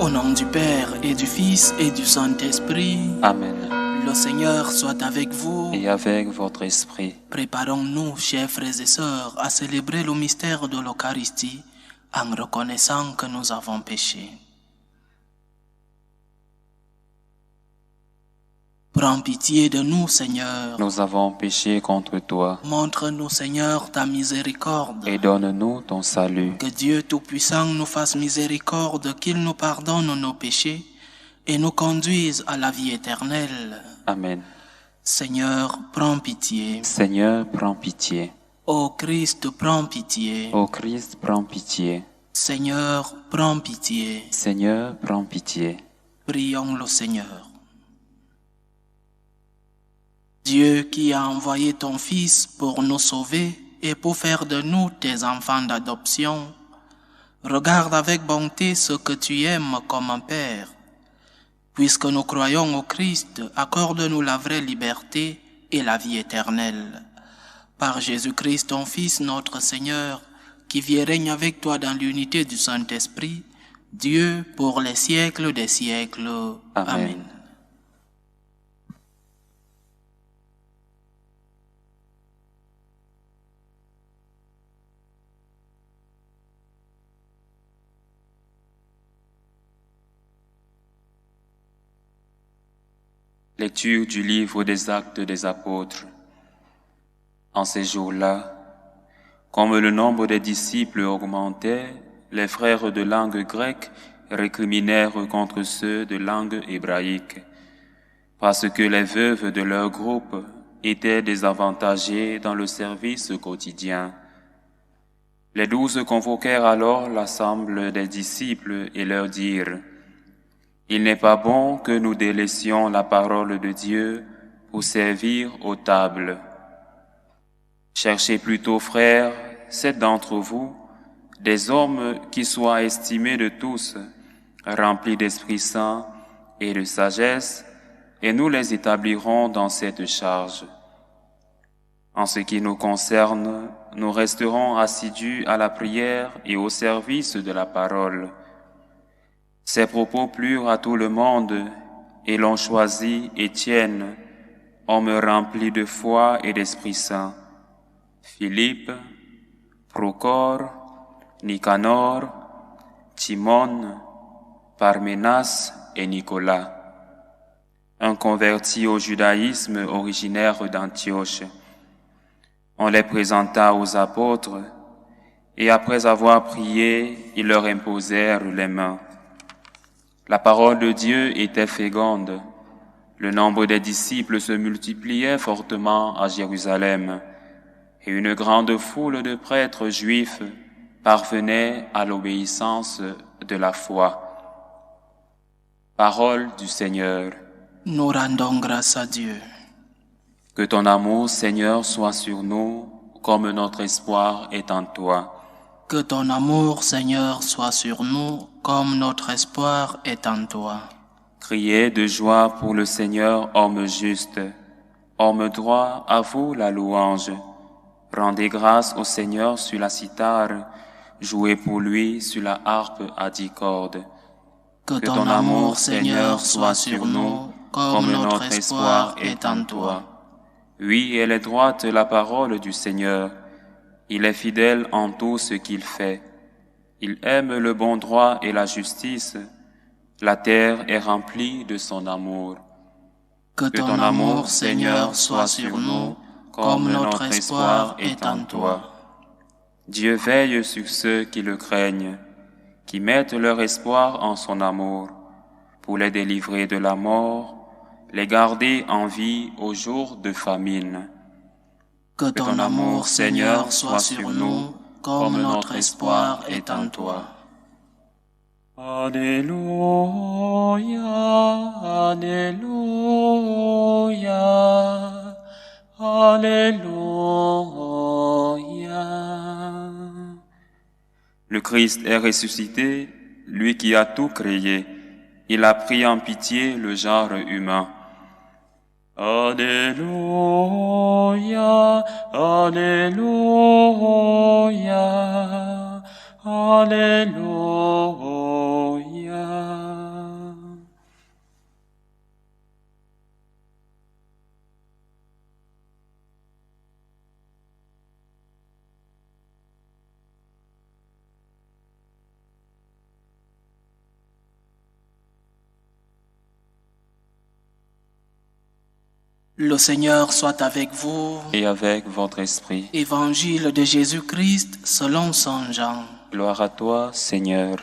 Au nom du Père et du Fils et du Saint-Esprit. Amen. Le Seigneur soit avec vous. Et avec votre esprit. Préparons-nous, chers frères et sœurs, à célébrer le mystère de l'Eucharistie en reconnaissant que nous avons péché. Prends pitié de nous, Seigneur. Nous avons péché contre toi. Montre-nous, Seigneur, ta miséricorde. Et donne-nous ton salut. Que Dieu Tout-Puissant nous fasse miséricorde, qu'il nous pardonne nos péchés et nous conduise à la vie éternelle. Amen. Seigneur, prends pitié. Seigneur, prends pitié. Ô Christ, prends pitié. Ô Christ, prends pitié. Seigneur, prends pitié. Seigneur, prends pitié. Prions le Seigneur. Dieu qui a envoyé ton Fils pour nous sauver et pour faire de nous tes enfants d'adoption, regarde avec bonté ce que tu aimes comme un Père. Puisque nous croyons au Christ, accorde-nous la vraie liberté et la vie éternelle. Par Jésus-Christ, ton Fils, notre Seigneur, qui vit et règne avec toi dans l'unité du Saint-Esprit, Dieu pour les siècles des siècles. Amen. Amen. Lecture du livre des Actes des Apôtres. En ces jours-là, comme le nombre des disciples augmentait, les frères de langue grecque récriminèrent contre ceux de langue hébraïque, parce que les veuves de leur groupe étaient désavantagées dans le service quotidien. Les 12 convoquèrent alors l'assemblée des disciples et leur dirent: Il n'est pas bon que nous délaissions la parole de Dieu pour servir aux tables. Cherchez plutôt, frères, 7 d'entre vous, des hommes qui soient estimés de tous, remplis d'Esprit Saint et de sagesse, et nous les établirons dans cette charge. En ce qui nous concerne, nous resterons assidus à la prière et au service de la parole. Ces propos plurent à tout le monde, et l'on choisit Étienne, homme rempli de foi et d'Esprit Saint, Philippe, Procore, Nicanor, Timon, Parménas et Nicolas, un converti au judaïsme originaire d'Antioche. On les présenta aux apôtres, et après avoir prié, ils leur imposèrent les mains. La parole de Dieu était féconde. Le nombre des disciples se multipliait fortement à Jérusalem, et une grande foule de prêtres juifs parvenait à l'obéissance de la foi. Parole du Seigneur. Nous rendons grâce à Dieu. Que ton amour, Seigneur, soit sur nous, comme notre espoir est en toi. Que ton amour, Seigneur, soit sur nous, comme notre espoir est en toi. Criez de joie pour le Seigneur, homme juste. Homme droit, à vous la louange. Rendez grâce au Seigneur sur la cithare, jouez pour lui sur la harpe à 10 cordes. Que ton amour, Seigneur, soit sur nous, comme notre espoir est en toi. Oui, elle est droite la parole du Seigneur. Il est fidèle en tout ce qu'il fait. Il aime le bon droit et la justice. La terre est remplie de son amour. Que ton amour, Seigneur, soit sur nous, comme notre espoir est en toi. Dieu veille sur ceux qui le craignent, qui mettent leur espoir en son amour, pour les délivrer de la mort, les garder en vie au jour de famine. Que ton amour, Seigneur, soit sur nous, comme notre espoir est en toi. Alléluia, Alléluia, Alléluia. Le Christ est ressuscité, lui qui a tout créé. Il a pris en pitié le genre humain. Alléluia, Alléluia, Alléluia. Le Seigneur soit avec vous. et avec votre esprit. Évangile de Jésus-Christ selon Saint Jean. Gloire à toi, Seigneur.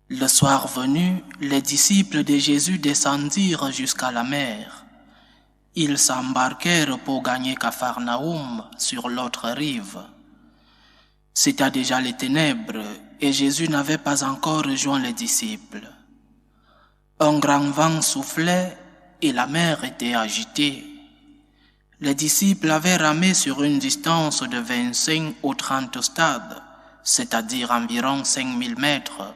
Le soir venu, les disciples de Jésus descendirent jusqu'à la mer. Ils s'embarquèrent pour gagner Capharnaüm sur l'autre rive. C'était déjà les ténèbres et Jésus n'avait pas encore rejoint les disciples. Un grand vent soufflait et la mer était agitée. Les disciples avaient ramé sur une distance de 25 ou 30 stades, c'est-à-dire environ 5000 mètres,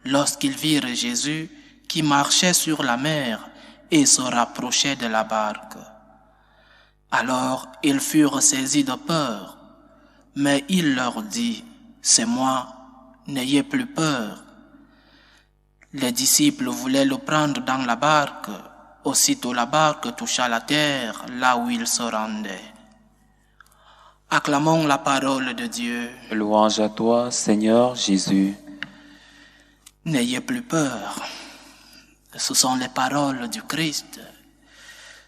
lorsqu'ils virent Jésus qui marchait sur la mer et se rapprochait de la barque. Alors ils furent saisis de peur, mais il leur dit, « C'est moi, n'ayez plus peur. » Les disciples voulaient le prendre dans la barque. Aussitôt la barque toucha la terre là où ils se rendaient. Acclamons la parole de Dieu. Louange à toi, Seigneur Jésus. N'ayez plus peur. Ce sont les paroles du Christ.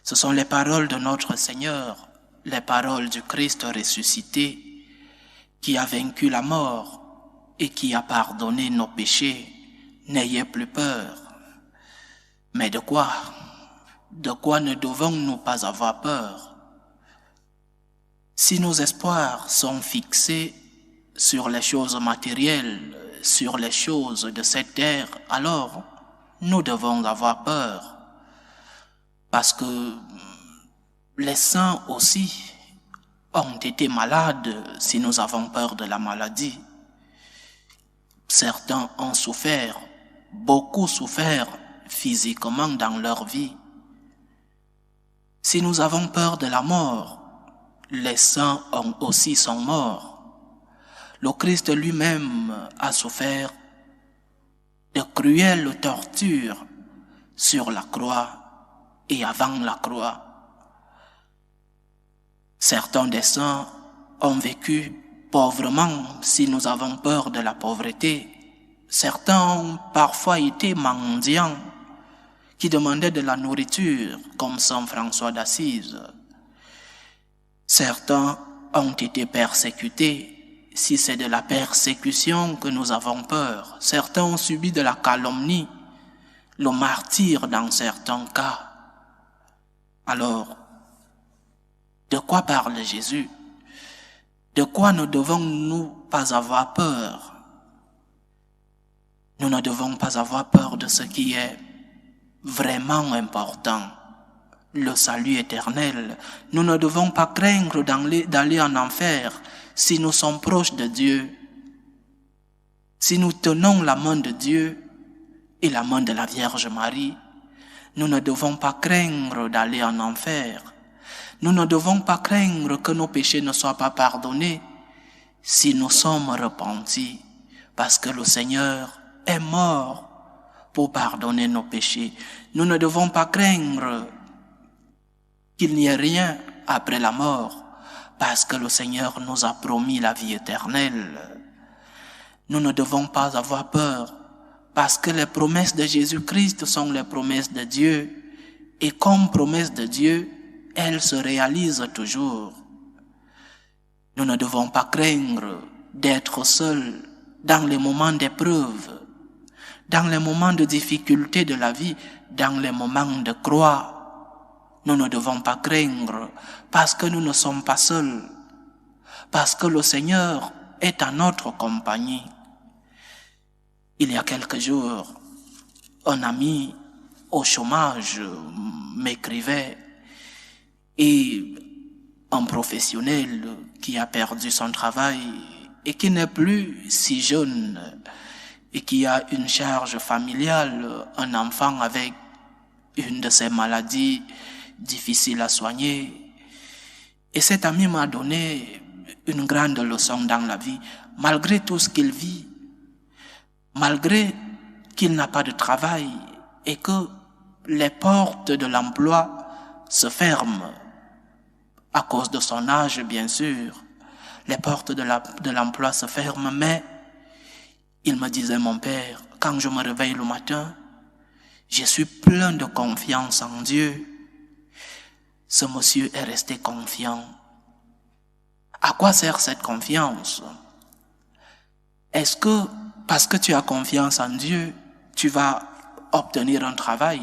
Ce sont les paroles de notre Seigneur, les paroles du Christ ressuscité, qui a vaincu la mort et qui a pardonné nos péchés. N'ayez plus peur. Mais de quoi? De quoi ne devons-nous pas avoir peur? Si nos espoirs sont fixés sur les choses matérielles, sur les choses de cette terre, alors nous devons avoir peur. Parce que les saints aussi ont été malades si nous avons peur de la maladie. Certains ont souffert, beaucoup souffert physiquement dans leur vie. Si nous avons peur de la mort, les saints aussi sont morts. Le Christ lui-même a souffert de cruelles tortures sur la croix et avant la croix. Certains des saints ont vécu pauvrement si nous avons peur de la pauvreté. Certains ont parfois été mendiants qui demandaient de la nourriture, comme Saint François d'Assise. Certains ont été persécutés, si c'est de la persécution que nous avons peur. Certains ont subi de la calomnie, le martyre dans certains cas. Alors, de quoi parle Jésus? De quoi ne devons-nous pas avoir peur? Nous ne devons pas avoir peur de ce qui est vraiment important, le salut éternel. Nous ne devons pas craindre d'aller en enfer si nous sommes proches de Dieu, si nous tenons la main de Dieu et la main de la Vierge Marie. Nous ne devons pas craindre d'aller en enfer. Nous ne devons pas craindre que nos péchés ne soient pas pardonnés si nous sommes repentis, parce que le Seigneur est mort pour pardonner nos péchés. Nous ne devons pas craindre qu'il n'y ait rien après la mort, parce que le Seigneur nous a promis la vie éternelle. Nous ne devons pas avoir peur, parce que les promesses de Jésus-Christ sont les promesses de Dieu, et comme promesses de Dieu, elles se réalisent toujours. Nous ne devons pas craindre d'être seuls dans les moments d'épreuve, dans les moments de difficulté de la vie, dans les moments de croix. Nous ne devons pas craindre parce que nous ne sommes pas seuls, parce que le Seigneur est à notre compagnie. Il y a quelques jours, un ami au chômage m'écrivait et un professionnel qui a perdu son travail et qui n'est plus si jeune et qui a une charge familiale, un enfant avec une de ces maladies difficiles à soigner. Et cet ami m'a donné une grande leçon dans la vie. Malgré tout ce qu'il vit, malgré qu'il n'a pas de travail et que les portes de l'emploi se ferment à cause de son âge, bien sûr, les portes de l'emploi se ferment, mais il me disait, mon père, quand je me réveille le matin, Je suis plein de confiance en Dieu. Ce monsieur est resté confiant. À quoi sert cette confiance? Est-ce que parce que tu as confiance en Dieu, tu vas obtenir un travail?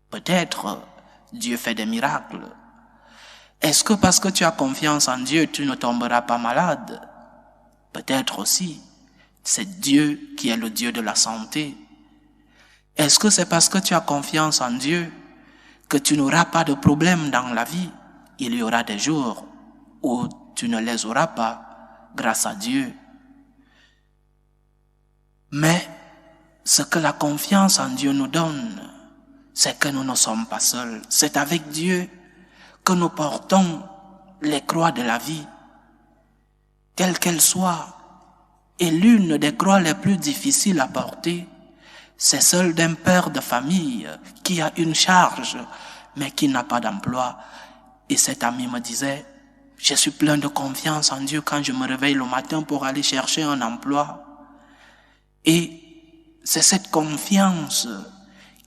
Peut-être Dieu fait des miracles. Est-ce que parce que tu as confiance en Dieu, tu ne tomberas pas malade? Peut-être aussi. C'est Dieu qui est le Dieu de la santé. Est-ce que c'est parce que tu as confiance en Dieu que tu n'auras pas de problème dans la vie? Il y aura des jours où tu ne les auras pas, grâce à Dieu. Mais ce que la confiance en Dieu nous donne, c'est que nous ne sommes pas seuls. C'est avec Dieu que nous portons les croix de la vie, quelles qu'elles soient. Et l'une des croix les plus difficiles à porter, c'est celle d'un père de famille qui a une charge, mais qui n'a pas d'emploi. Et cet ami me disait, je suis plein de confiance en Dieu quand je me réveille le matin pour aller chercher un emploi. Et c'est cette confiance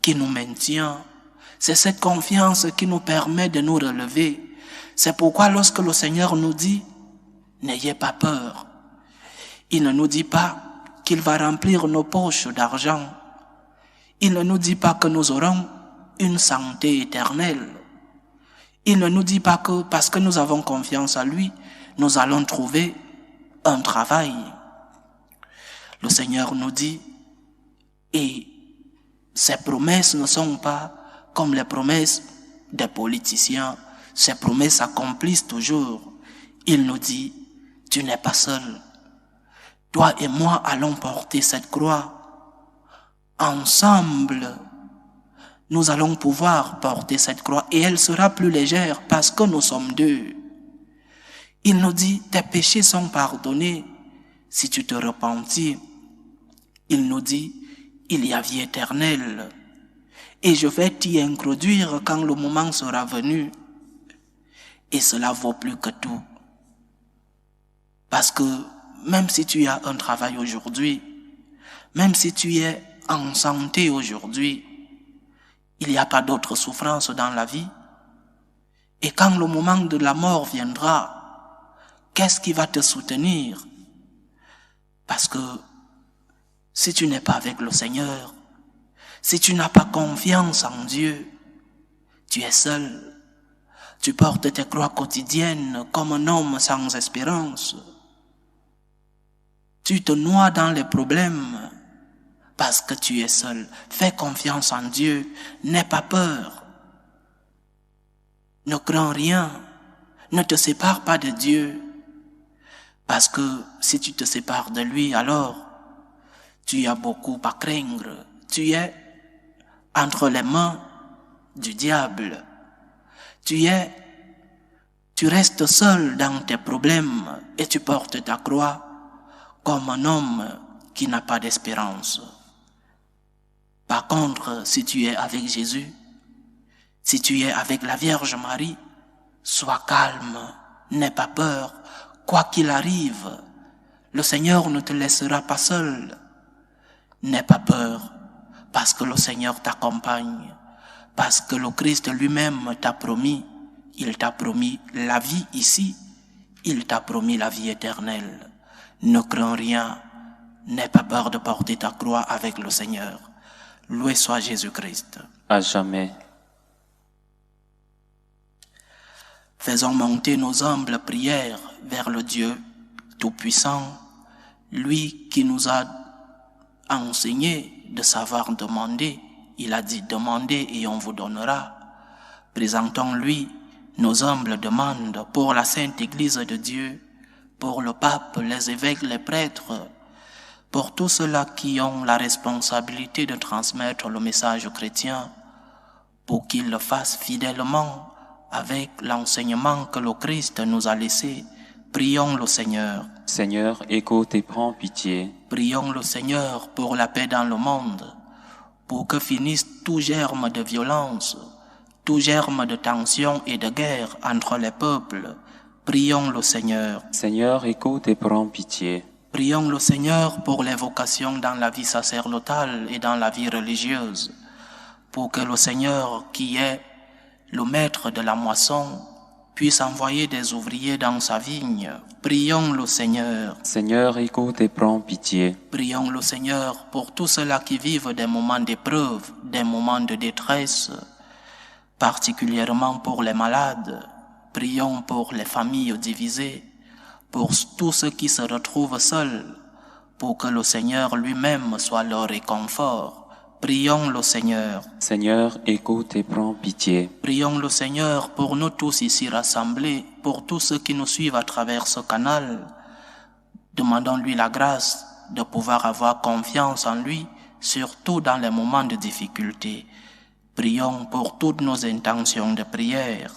qui nous maintient. C'est cette confiance qui nous permet de nous relever. C'est pourquoi lorsque le Seigneur nous dit, n'ayez pas peur, il ne nous dit pas qu'il va remplir nos poches d'argent. Il ne nous dit pas que nous aurons une santé éternelle. Il ne nous dit pas que parce que nous avons confiance en lui, nous allons trouver un travail. Le Seigneur nous dit, et ces promesses ne sont pas comme les promesses des politiciens. Ces promesses s'accomplissent toujours. Il nous dit, tu n'es pas seul. Toi et moi allons porter cette croix. Ensemble, nous allons pouvoir porter cette croix et elle sera plus légère parce que nous sommes deux. Il nous dit, tes péchés sont pardonnés si tu te repentis. Il nous dit, il y a vie éternelle et je vais t'y introduire quand le moment sera venu. Et cela vaut plus que tout. Parce que même si tu as un travail aujourd'hui, même si tu es en santé aujourd'hui, il n'y a pas d'autre souffrance dans la vie. Et quand le moment de la mort viendra, qu'est-ce qui va te soutenir? Parce que si tu n'es pas avec le Seigneur, si tu n'as pas confiance en Dieu, tu es seul. Tu portes tes croix quotidiennes comme un homme sans espérance. Tu te noies dans les problèmes parce que tu es seul. Fais confiance en Dieu. N'aie pas peur. Ne crains rien. Ne te sépare pas de Dieu. Parce que si tu te sépares de lui, alors tu as beaucoup à craindre. Tu es entre les mains du diable. Tu restes seul dans tes problèmes et tu portes ta croix comme un homme qui n'a pas d'espérance. Par contre, si tu es avec Jésus, si tu es avec la Vierge Marie, sois calme, n'aie pas peur, quoi qu'il arrive, le Seigneur ne te laissera pas seul. N'aie pas peur, parce que le Seigneur t'accompagne, parce que le Christ lui-même t'a promis, il t'a promis la vie ici, il t'a promis la vie éternelle. Ne crains rien, n'aie pas peur de porter ta croix avec le Seigneur. Loué soit Jésus-Christ. À jamais. Faisons monter nos humbles prières vers le Dieu Tout-Puissant, lui qui nous a enseigné de savoir demander. Il a dit, demandez et on vous donnera. Présentons-lui nos humbles demandes pour la Sainte Église de Dieu, pour le pape, les évêques, les prêtres, pour tous ceux-là qui ont la responsabilité de transmettre le message chrétien, pour qu'ils le fassent fidèlement avec l'enseignement que le Christ nous a laissé. Prions le Seigneur. Seigneur, écoute et prends pitié. Prions le Seigneur pour la paix dans le monde, pour que finisse tout germe de violence, tout germe de tension et de guerre entre les peuples. Prions le Seigneur. Seigneur, écoute et prends pitié. Prions le Seigneur pour les vocations dans la vie sacerdotale et dans la vie religieuse, pour que le Seigneur, qui est le maître de la moisson, puisse envoyer des ouvriers dans sa vigne. Prions le Seigneur. Seigneur, écoute et prends pitié. Prions le Seigneur pour tous ceux-là qui vivent des moments d'épreuve, des moments de détresse, particulièrement pour les malades. Prions pour les familles divisées, pour tous ceux qui se retrouvent seuls, pour que le Seigneur lui-même soit leur réconfort. Prions le Seigneur. Seigneur, écoute et prends pitié. Prions le Seigneur pour nous tous ici rassemblés, pour tous ceux qui nous suivent à travers ce canal. Demandons-lui la grâce de pouvoir avoir confiance en lui, surtout dans les moments de difficulté. Prions pour toutes nos intentions de prière.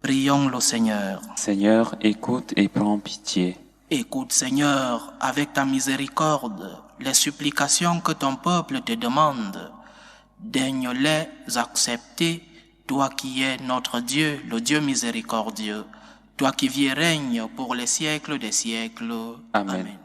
Prions le Seigneur. Seigneur, écoute et prends pitié. Écoute, Seigneur, avec ta miséricorde, les supplications que ton peuple te demande. Daigne-les accepter, toi qui es notre Dieu, le Dieu miséricordieux, toi qui vis et règnes pour les siècles des siècles. Amen. Amen.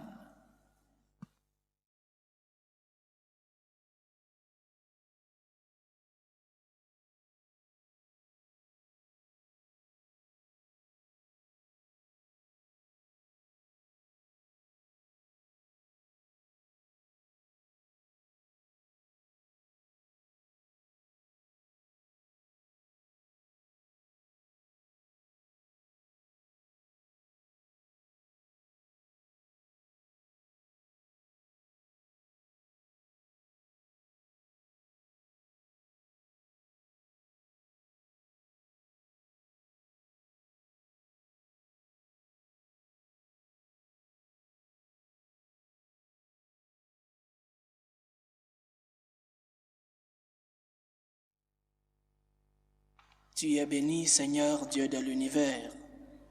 Tu es béni, Seigneur Dieu de l'univers.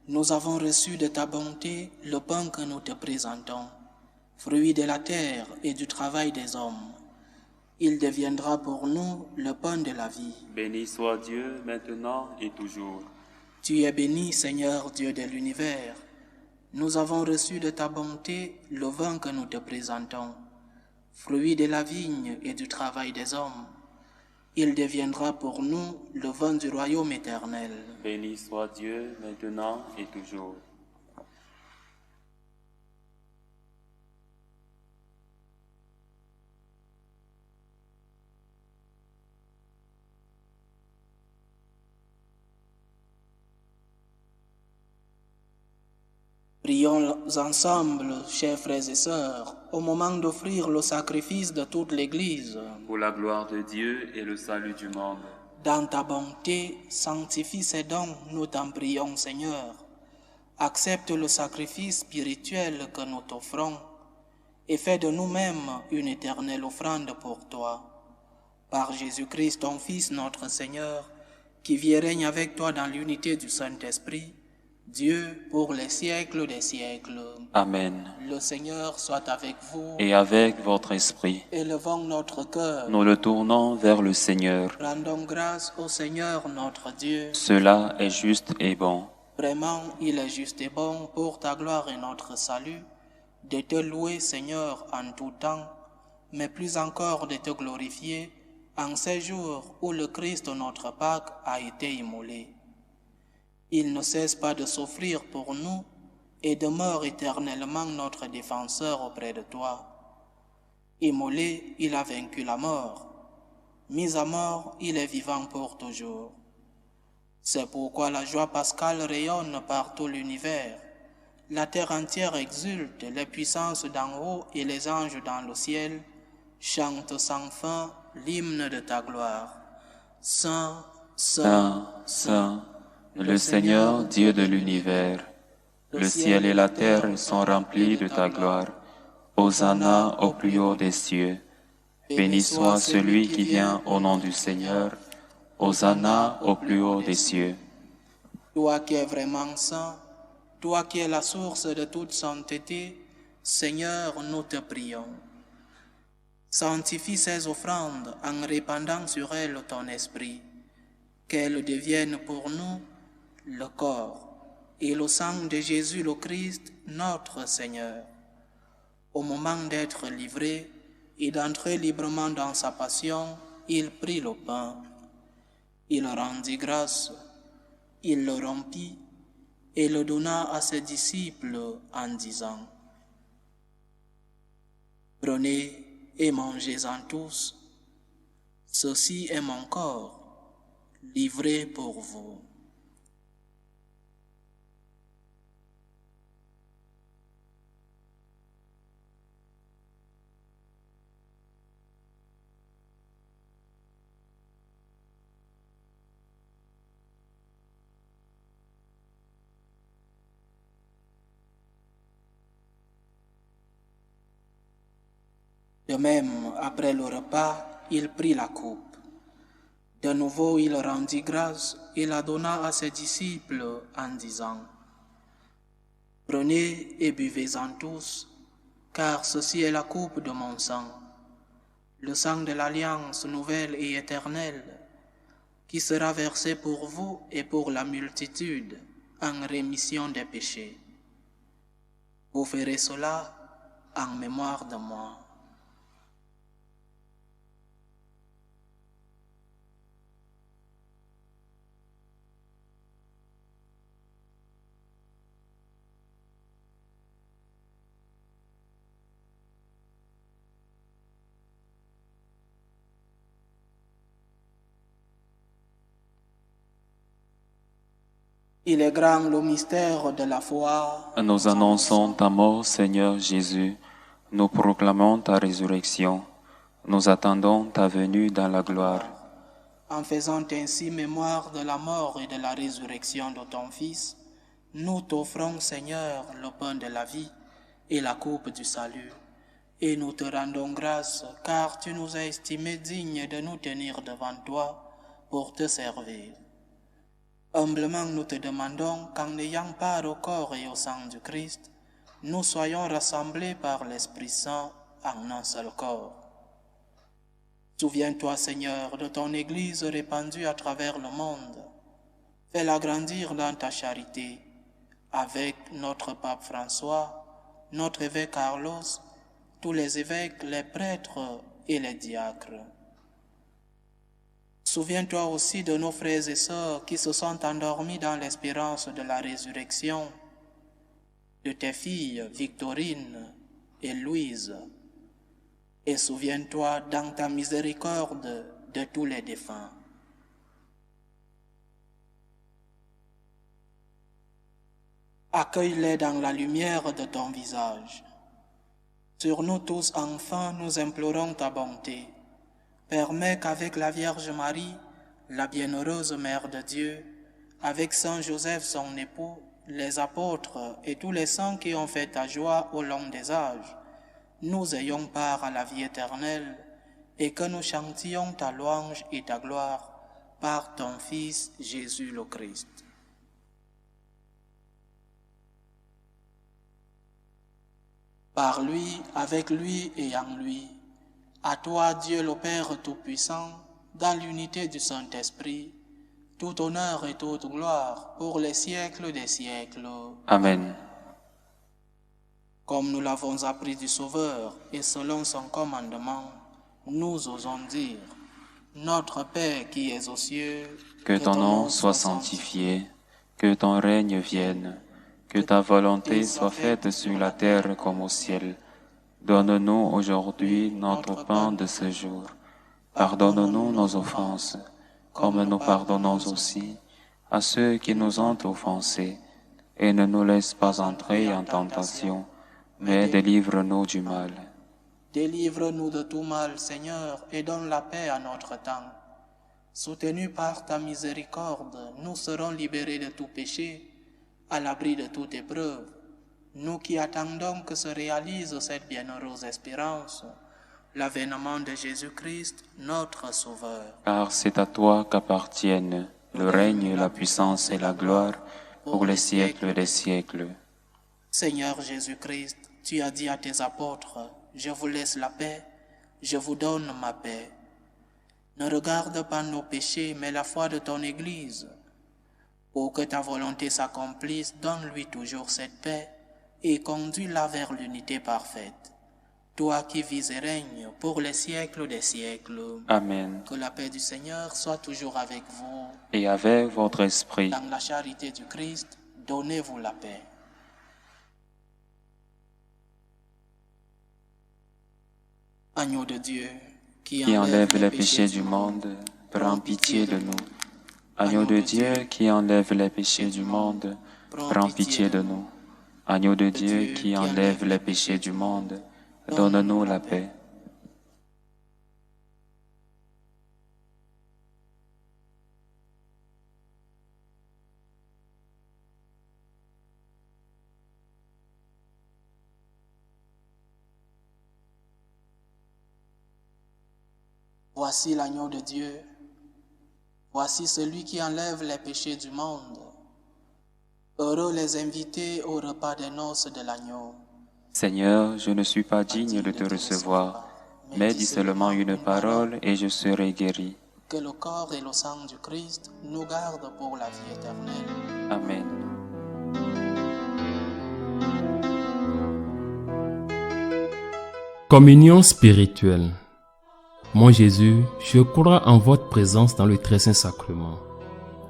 Nous avons reçu de ta bonté le pain que nous te présentons, fruit de la terre et du travail des hommes. Il deviendra pour nous le pain de la vie. Béni soit Dieu maintenant et toujours. Tu es béni, Seigneur Dieu de l'univers. Nous avons reçu de ta bonté le vin que nous te présentons, fruit de la vigne et du travail des hommes. Il deviendra pour nous le vin du royaume éternel. Béni soit Dieu maintenant et toujours. Prions ensemble, chers frères et sœurs, au moment d'offrir le sacrifice de toute l'Église. Pour la gloire de Dieu et le salut du monde. Dans ta bonté, sanctifie ces dons, nous t'en prions, Seigneur. Accepte le sacrifice spirituel que nous t'offrons et fais de nous-mêmes une éternelle offrande pour toi. Par Jésus-Christ, ton Fils, notre Seigneur, qui vit et règne avec toi dans l'unité du Saint-Esprit, Dieu pour les siècles des siècles. Amen. Le Seigneur soit avec vous. Et avec votre esprit. Élevons notre cœur. Nous le tournons vers le Seigneur. Rendons grâce au Seigneur notre Dieu. Cela est juste et bon. Vraiment, il est juste et bon pour ta gloire et notre salut, de te louer, Seigneur, en tout temps, mais plus encore de te glorifier en ces jours où le Christ, notre Pâque, a été immolé. Il ne cesse pas de s'offrir pour nous et demeure éternellement notre défenseur auprès de toi. Immolé, il a vaincu la mort. Mis à mort, il est vivant pour toujours. C'est pourquoi la joie pascale rayonne par tout l'univers. La terre entière exulte, les puissances d'en haut et les anges dans le ciel chantent sans fin l'hymne de ta gloire. Saint, Saint, Saint, le Seigneur, Dieu de l'univers. Le ciel et la terre sont remplis de ta gloire. Hosanna au plus haut des cieux. Béni soit celui qui vient au nom du Seigneur. Hosanna au plus haut des cieux. Toi qui es vraiment saint, toi qui es la source de toute sainteté, Seigneur, nous te prions. Sanctifie ces offrandes en répandant sur elles ton esprit, qu'elles deviennent pour nous le corps et le sang de Jésus le Christ, notre Seigneur. Au moment d'être livré et d'entrer librement dans sa passion, il prit le pain. Il rendit grâce, il le rompit et le donna à ses disciples en disant, « Prenez et mangez-en tous, ceci est mon corps, livré pour vous. » De même, après le repas, il prit la coupe. De nouveau, il rendit grâce et la donna à ses disciples en disant, « Prenez et buvez-en tous, car ceci est la coupe de mon sang, le sang de l'alliance nouvelle et éternelle, qui sera versé pour vous et pour la multitude en rémission des péchés. Vous ferez cela en mémoire de moi. » Il est grand le mystère de la foi. Nous annonçons ta mort, Seigneur Jésus. Nous proclamons ta résurrection. Nous attendons ta venue dans la gloire. En faisant ainsi mémoire de la mort et de la résurrection de ton Fils, nous t'offrons, Seigneur, le pain de la vie et la coupe du salut. Et nous te rendons grâce, car tu nous as estimés dignes de nous tenir devant toi pour te servir. Humblement nous te demandons qu'en ayant part au corps et au sang du Christ, nous soyons rassemblés par l'Esprit Saint en un seul corps. Souviens-toi, Seigneur, de ton Église répandue à travers le monde. Fais-la grandir dans ta charité, avec notre pape François, notre évêque Carlos, tous les évêques, les prêtres et les diacres. Souviens-toi aussi de nos frères et sœurs qui se sont endormis dans l'espérance de la résurrection, de tes filles Victorine et Louise, et souviens-toi dans ta miséricorde de tous les défunts. Accueille-les dans la lumière de ton visage. Sur nous tous, enfin, nous implorons ta bonté. Permets qu'avec la Vierge Marie, la bienheureuse Mère de Dieu, avec Saint Joseph son époux, les apôtres et tous les saints qui ont fait ta joie au long des âges, nous ayons part à la vie éternelle et que nous chantions ta louange et ta gloire par ton Fils Jésus le Christ. Par lui, avec lui et en lui, à toi, Dieu le Père Tout-Puissant, dans l'unité du Saint-Esprit, tout honneur et toute gloire pour les siècles des siècles. Amen. Comme nous l'avons appris du Sauveur et selon son commandement, nous osons dire, Notre Père qui es aux cieux, que ton nom soit sanctifié, que ton règne vienne, que ta volonté soit faite sur la terre comme au ciel. Donne-nous aujourd'hui notre pain de ce jour. Pardonne-nous nos offenses, comme nous pardonnons aussi à ceux qui nous ont offensés. Et ne nous laisse pas entrer en tentation, mais délivre-nous du mal. Délivre-nous de tout mal, Seigneur, et donne la paix à notre temps. Soutenus par ta miséricorde, nous serons libérés de tout péché, à l'abri de toute épreuve. Nous qui attendons que se réalise cette bienheureuse espérance, l'avènement de Jésus-Christ, notre Sauveur. Car c'est à toi qu'appartiennent le règne, la puissance et la gloire pour les siècles des siècles. Seigneur Jésus-Christ, tu as dit à tes apôtres, « Je vous laisse la paix, je vous donne ma paix. » Ne regarde pas nos péchés, mais la foi de ton Église. Pour que ta volonté s'accomplisse, donne-lui toujours cette paix et conduis-la vers l'unité parfaite. toi qui vis et règnes pour les siècles des siècles. Amen. Que la paix du Seigneur soit toujours avec vous. Et avec votre esprit. Dans la charité du Christ, donnez-vous la paix. Agneau de Dieu, qui enlève les péchés du monde, prends pitié de nous. Agneau de Dieu, qui enlève les péchés du monde, prends pitié de nous. Agneau de Dieu, qui enlève les péchés du monde, donne-nous la paix. Voici l'agneau de Dieu. Voici celui qui enlève les péchés du monde. Heureux les invités au repas des noces de l'agneau. Seigneur, je ne suis pas digne de te recevoir, mais dis seulement une parole et je serai guéri. Que le corps et le sang du Christ nous gardent pour la vie éternelle. Amen. Communion spirituelle. Mon Jésus, je crois en votre présence dans le très saint sacrement.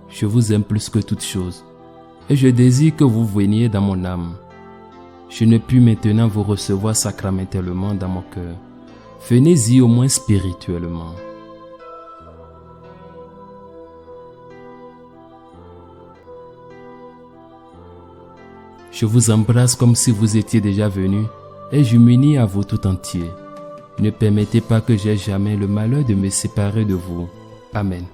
Je vous aime plus que toute chose, et je désire que vous veniez dans mon âme. Je ne puis maintenant vous recevoir sacramentellement dans mon cœur. Venez-y au moins spirituellement. Je vous embrasse comme si vous étiez déjà venu, et je m'unis à vous tout entier. Ne permettez pas que j'aie jamais le malheur de me séparer de vous. Amen.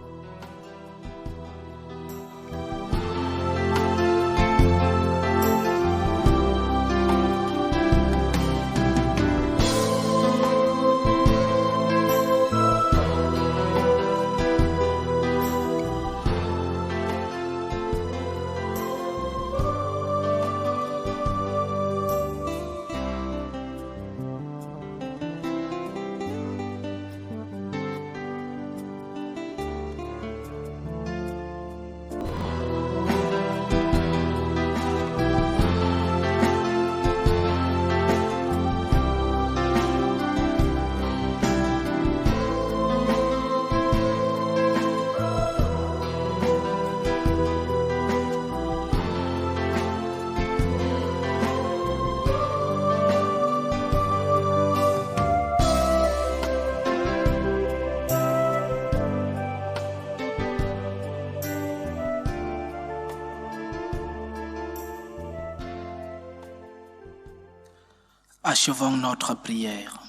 Achevons notre prière.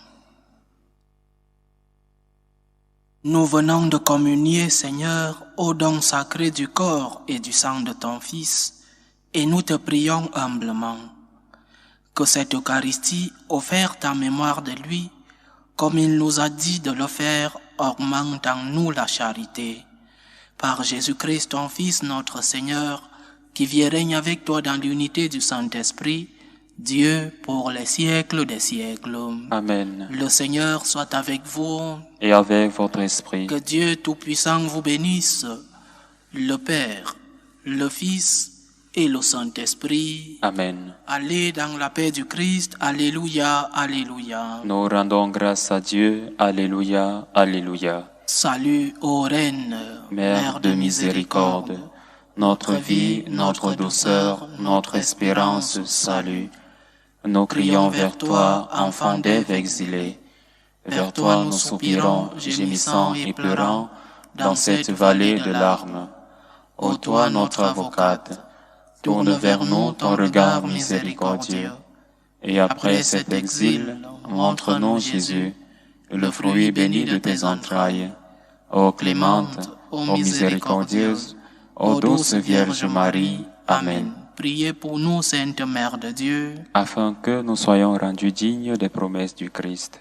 Nous venons de communier, Seigneur, au don sacré du corps et du sang de ton Fils, et nous te prions humblement que cette Eucharistie, offerte en mémoire de lui, comme il nous a dit de le faire, augmente en nous la charité. Par Jésus-Christ, ton Fils, notre Seigneur, qui vit et règne avec toi dans l'unité du Saint-Esprit, Dieu pour les siècles des siècles. Amen. Le Seigneur soit avec vous. Et avec votre esprit. Que Dieu Tout-Puissant vous bénisse, le Père, le Fils et le Saint-Esprit. Amen. Allez dans la paix du Christ. Alléluia, alléluia. Nous rendons grâce à Dieu. Alléluia, alléluia. Salut, ô Reine, Mère de miséricorde, notre vie, notre douceur, notre espérance, salut. Nous crions vers toi, enfant d'Ève exilée. Vers toi nous soupirons, gémissant et pleurant, dans cette vallée de larmes. Ô toi notre avocate, tourne vers nous ton regard miséricordieux. Et après cet exil, montre-nous Jésus, le fruit béni de tes entrailles. Ô clémente, ô miséricordieuse, ô douce Vierge Marie. Amen. Priez pour nous, Sainte Mère de Dieu, afin que nous soyons rendus dignes des promesses du Christ.